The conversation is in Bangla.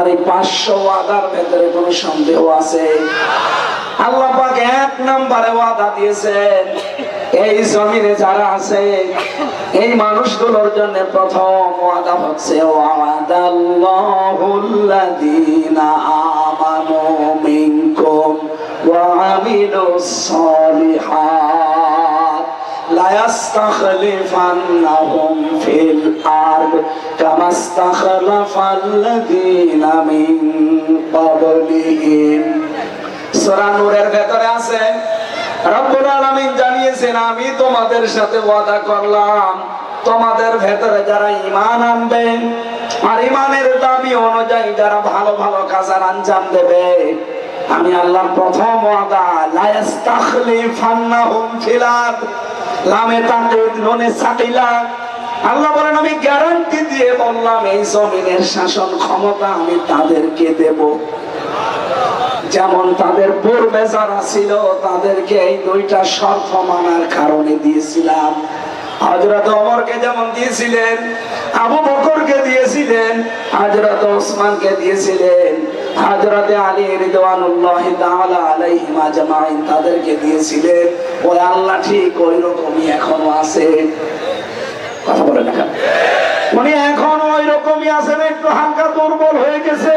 আর এই 500 ওয়াদার ভেতরে কোনো সন্দেহ আছে? আল্লাহ পাক এক নম্বরে ওয়াদা দিয়েছেন, এই জমিনে যারা আছে এই মানুষগুলোর জন্য প্রথম ওয়াদা হচ্ছে ওয়াদাল্লাহুল্লাযীনা আমানু মিনকুম ওয়া আমিলুস সালিহাত লা ইস্তাখলিফান্নাহুম ফিল আরদ কামা ইস্তাখলাফাল্লাযীনা মিন ক্বাবলিহিম। সূরা নূরের ভেতরে আছে রব্বুল আলামিন জানিয়েছেন, আমি তোমাদের সাথে ওয়াদা করলাম তোমাদের ভেতরে যারা ঈমান আনবে আর ঈমানের দাবি অনুযায়ী যারা ভালো ভালো কাজের আঞ্জাম দেবে, আমি আল্লাহর প্রথম ওয়াদা লা ইস্তাখলিফান্নাহুম ফিল আরদ, লামে তাকিদ নুনে সাকিলা। আল্লাহ বলেন আমি গ্যারান্টি দিয়ে বললাম এই জমিনের শাসন ক্ষমতা আমি তাদেরকে দেব। যেমন তাদের পূর্বে যারা ছিল তাদেরকে এই দুইটা শর্ত মানার কারণে দিয়েছিলাম। হযরত ওমরকে যেমন দিয়েছিলেন, আবু বকরকে দিয়েছিলেন, হযরত ওসমানকে দিয়েছিলেন, হযরত আলী রিদওয়ানুল্লাহি তাআলা আলাইহিম আজমাইন তাদেরকে দিয়েছিলেন। ওই আল্লাহ ঠিক ওই রকমই এখনো আছে। কথা বলেন না, উনি এখনো ওই রকমই আছেন, একটু হালকা দুর্বল হয়ে গেছে।